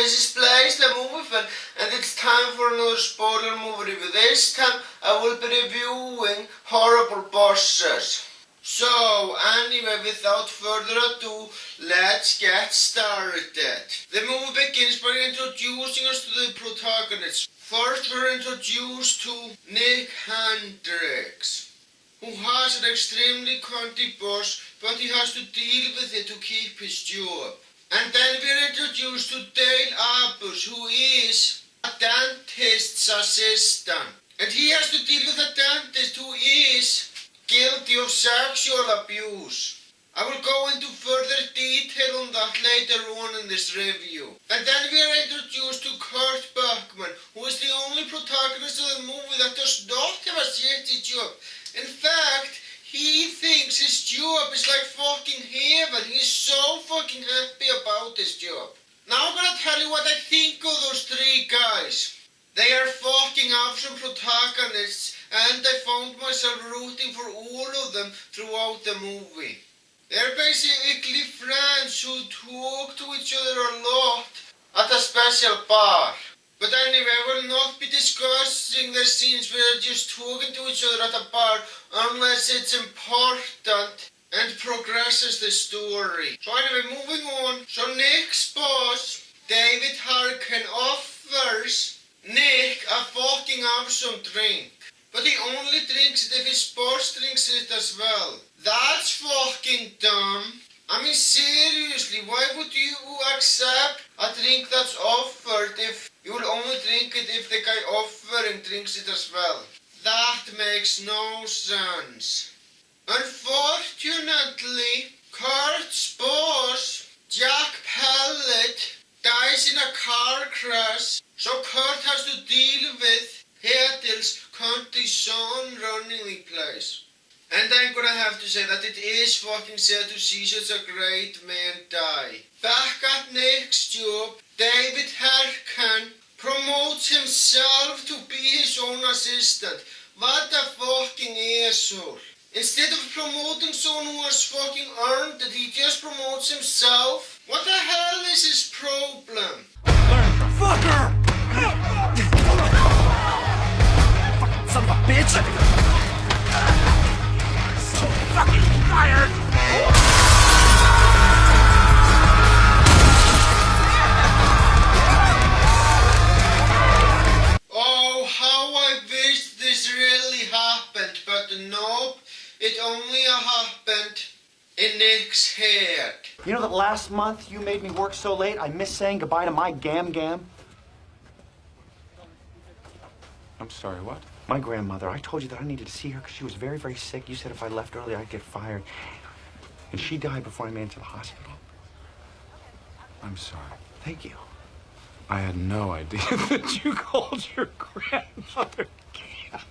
This is Blaze, the movie fan, and it's time for another spoiler movie review. This time I will be reviewing Horrible Bosses. So, anyway, without further ado, let's get started. The movie begins by introducing us to the protagonists. First, we're introduced to Nick Hendricks, who has an extremely cunty boss, but he has to deal with it to keep his job. And then we're introduced to Dale Abbott, who is a dentist's assistant. And he has to deal with a dentist who is guilty of sexual abuse. I will go into further detail on that later on in this review. And then we are introduced to Kurt Buckman, who is the only protagonist of the movie that does not have a shitty job. In fact, he thinks his job is like fucking heaven. He's so fucking happy about his job. Now I'm gonna tell you what I think of those three guys. They are fucking awesome protagonists, and I found myself rooting for all of them throughout the movie. They're basically friends who talk to each other a lot at a special bar. But anyway, I will not be discussing the scenes where they're just talking to each other at a bar unless it's important and progresses the story. So anyway, moving on. So Nick's boss, David Harkin, offers Nick a fucking awesome drink. But he only drinks it if his boss drinks it as well. That's fucking dumb. I mean, seriously, why would you accept a drink that's offered if you will only drink it if the guy offering drinks it as well? That makes no sense. Unfortunately, Kurt's boss, Jack Pellet, dies in a car crash, so Kurt has to deal with Hedl's country son running the place. And I'm gonna have to say that it is fucking sad to see such a great man die. Back at Nick's job, David Harkin promotes himself to be his own assistant. What a fucking asshole. Instead of promoting someone who has fucking earned it, he just promotes himself. What the hell is his problem? Fucker! Fucking son of a bitch! So fucking tired! Oh, how I wish this really happened, but nope, it only happened in Nick's head. You know that last month you made me work so late I missed saying goodbye to my gam-gam? I'm sorry, what? My grandmother. I told you that I needed to see her because she was very, very sick. You said if I left early, I'd get fired. And she died before I made it to the hospital. I'm sorry. Thank you. I had no idea that you called your grandmother Gam.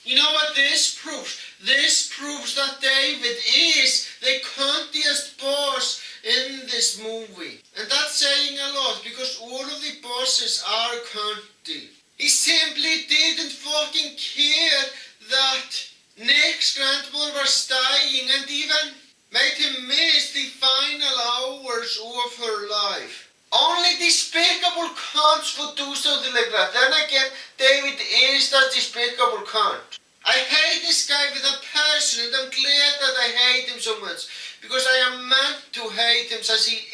You know what this proves? This proves that David is the cuntiest boss in this movie. And that's saying a lot because all of the bosses are cunty. He simply didn't fucking care that Nick's grandmother was dying and even made him miss the final hours of her life. Only despicable cunts would do something like that. Then again, David is that despicable cunt. I hate this guy with a passion, and I'm glad that I hate him so much. Because I am meant to hate him since he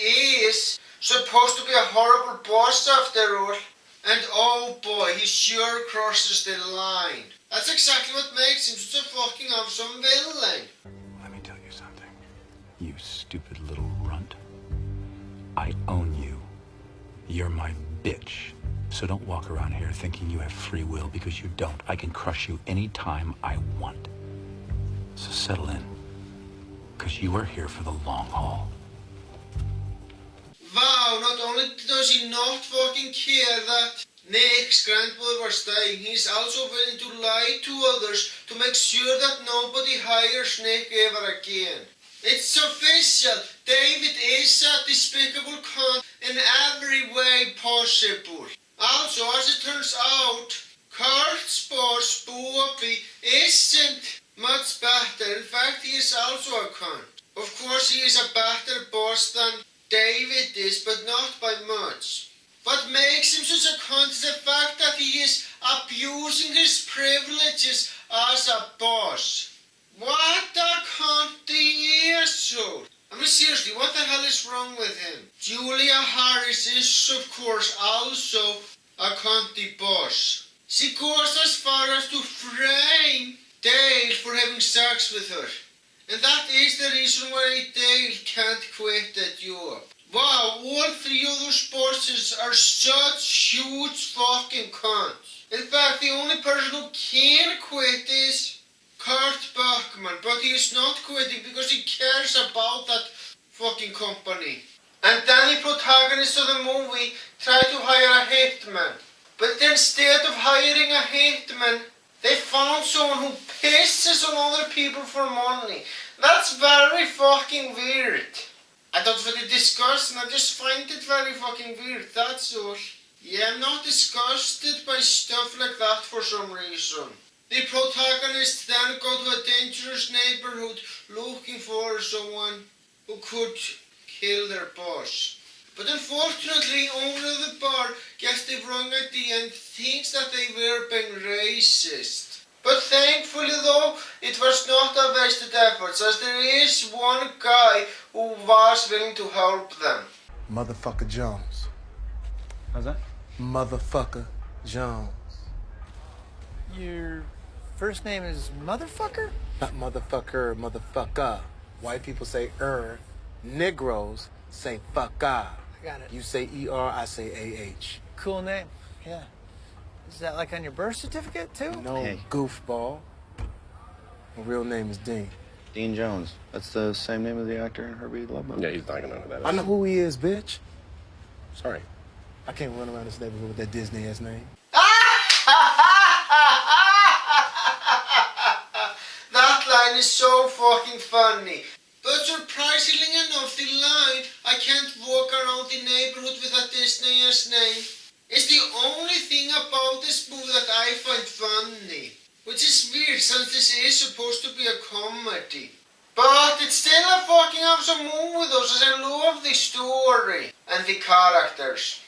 is supposed to be a horrible boss after all. And oh boy, he sure crosses the line. That's exactly what makes him such a fucking awesome villain. Let me tell you something. You stupid little runt. I own you. You're my bitch. So don't walk around here thinking you have free will because you don't. I can crush you anytime I want. So settle in. Because you are here for the long haul. Wow, not only does he not fucking care that Nick's grandmother was dying, he's also willing to lie to others to make sure that nobody hires Nick ever again. It's official. David is a despicable cunt in every way possible. Also, as it turns out, Kurt's boss, Bobby, isn't much better. In fact, he is also a cunt. Of course, he is a better boss than David is, but not by much. What makes him such a cunt is the fact that he is abusing his privileges as a boss. What a cunt he is, so. I mean, seriously, what the hell is wrong with him? Julia Harris is, of course, also a cunty boss. She goes as far as to frame Dale for having sex with her. And that is the reason why Dale can't quit that job. Wow, all three of those bosses are such huge fucking cunts. In fact, the only person who can quit is Kurt Buckman, but he is not quitting because he cares about that fucking company. And then the protagonists of the movie try to hire a hitman. But instead of hiring a hitman, they found someone who pisses on other people for money. That's very fucking weird. I don't find it disgusting, I just find it very fucking weird, that's all. Yeah, I'm not disgusted by stuff like that for some reason. The protagonists then go to a dangerous neighborhood looking for someone who could kill their boss. But unfortunately, owner of the bar gets the wrong idea and thinks that they were being racist. But thankfully though, it was not a wasted effort, as there is one guy who was willing to help them. Motherfucker Jones. How's that? Motherfucker Jones. Your first name is Motherfucker? Not motherfucker, motherfucker. White people say Negroes say fucka. I got it. You say ER, I say AH. Cool name. Yeah. Is that like on your birth certificate too? No, Hey. goofball. My real name is Dean. Dean Jones. That's the same name of the actor in Herbie Love Boat. Yeah, he's not gonna know who that is. I know who he is, bitch. Sorry. I can't run around this neighborhood with that Disney-ass name. That line is so fucking funny. But surprisingly enough, the line, I can't walk around the neighborhood with a Disney-ass name, is the only thing about this movie that I find funny. Which is weird since this is supposed to be a comedy. But it's still a fucking awesome movie though, as I love the story and the characters.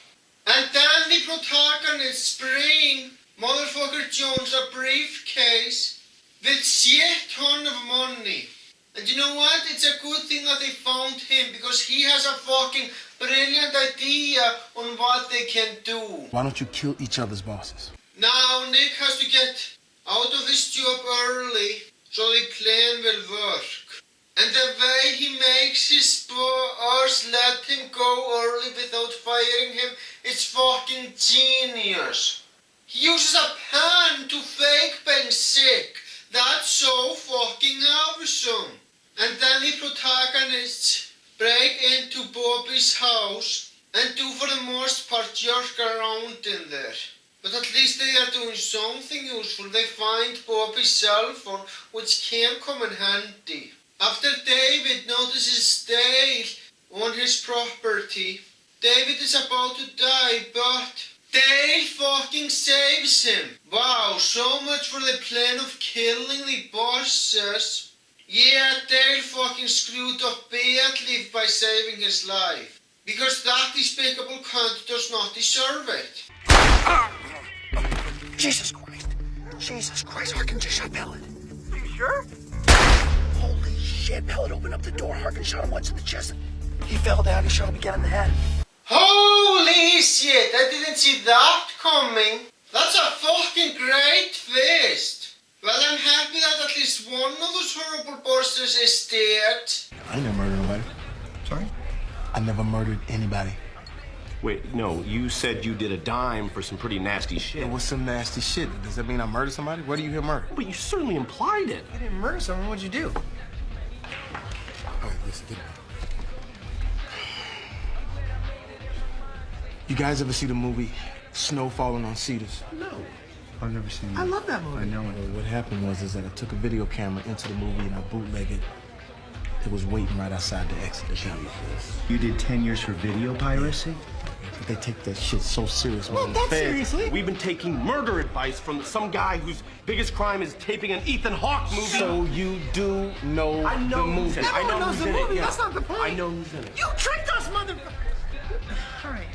And then the protagonists bring motherfucker Jones a briefcase with shit ton of money. And you know what? It's a good thing that they found him because he has a fucking brilliant idea on what they can do. Why don't you kill each other's bosses? Now Nick has to get out of his job early so the plan will work. And the way he makes his boss let him go early without firing him is fucking genius. He uses a pen to fake being sick. That's so fucking awesome. And then the protagonists break into Bobby's house and do for the most part jerk around in there. But at least they are doing something useful. They find Bobby's cell phone, which can come in handy. After David notices Dale on his property, David is about to die, but Dale fucking saves him. Wow, so much for the plan of killing the bosses. Yeah, Dale fucking screwed up badly by saving his life. Because that despicable cunt does not deserve it. Jesus Christ. Jesus Christ, Harkin just shot Pellet. Are you sure? Holy shit, Pellet opened up the door, Harkin shot him once in the chest. He fell down, he shot him again in the head. Holy shit, I didn't see that coming. That's a fucking great twist. Well, I'm happy that at least one of those horrible bosses is dead. I never murdered nobody. Sorry? I never murdered anybody. Wait, no, you said you did a dime for some pretty nasty shit. What's some nasty shit? Does that mean I murdered somebody? Where do you hear murder? But you certainly implied it. You didn't murder someone. What'd you do? All right, listen, get it. You guys ever see the movie Snow Falling on Cedars? No. I've never seen that. I love that movie. I know it. Well, what happened was that I took a video camera into the movie and I bootlegged it. It was waiting right outside the exit. You did 10 years for video piracy? But they take that shit so serious, Well, man. that's Feds- seriously. We've been taking murder advice from some guy whose biggest crime is taping an Ethan Hawke movie. So you do know I know the who's movie. in it. I Everyone know knows who's the in it, movie. yeah. That's not the point. I know who's in it. You tricked us, motherfucker. All right.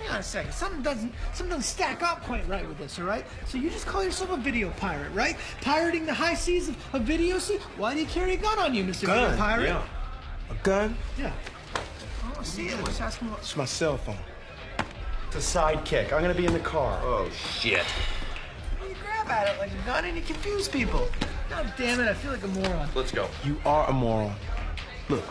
Hang on a second. Something doesn't stack up quite right with this, all right? So you just call yourself a video pirate, right? Pirating the high seas of video sea? Why do you carry a gun on you, Mr. Video Gun? Pirate? Yeah. A gun? Yeah. I don't see it. I'm just asking what... It's my cell phone. It's a sidekick. I'm gonna be in the car. Oh, shit. You grab at it like a gun and you confuse people. God damn it, I feel like a moron. Let's go. You are a moron. Look,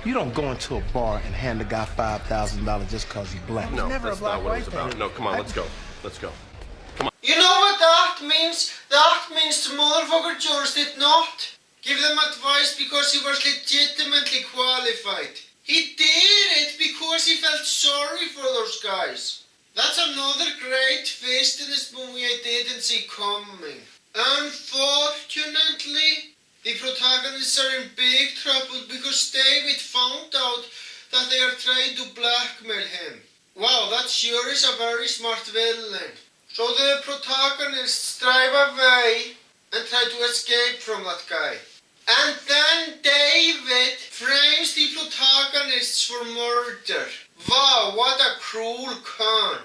you don't go into a bar and hand a guy $5,000 just because he's black. No, never a that's not what it was black-white about. thing. No, come on, let's go. Let's go. You know what that means? That means the motherfucker George did not give them advice because he was legitimately qualified. He did it because he felt sorry for those guys. That's another great twist in this movie I didn't see coming. Unfortunately, the protagonists are in big trouble because David found out that they are trying to blackmail him. Wow, that sure is a very smart villain. So the protagonists drive away and try to escape from that guy. And then David frames the protagonists for murder. Wow, what a cruel cunt.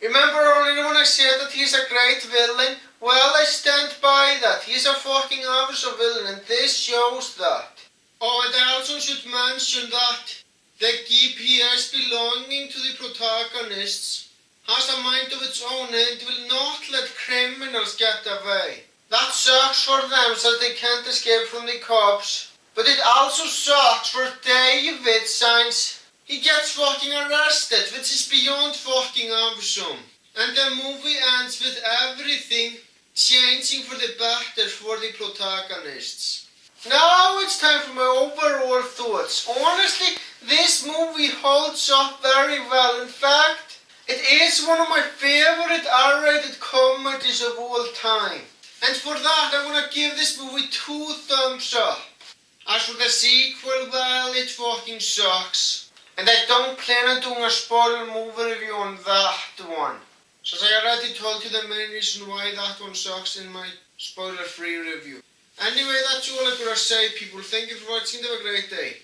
Remember earlier when I said that he's a great villain? Well, I stand by that. He's a fucking awesome villain and this shows that. Oh, and I also should mention that the GPS belonging to the protagonists has a mind of its own and will not let criminals get away. That sucks for them so they can't escape from the cops. But it also sucks for David since he gets fucking arrested, which is beyond fucking awesome. And the movie ends with everything changing for the better for the protagonists. Now it's time for my overall thoughts. Honestly, this movie holds up very well. In fact, it is one of my favorite R-rated comedies of all time. And for that, I'm gonna give this movie 2 thumbs up. As for the sequel, well, it fucking sucks. And I don't plan on doing a spoiler movie review on that one. Since I already told you the main reason why that one sucks in my spoiler-free review. Anyway, that's all I gotta say, people. Thank you for watching. Have a great day.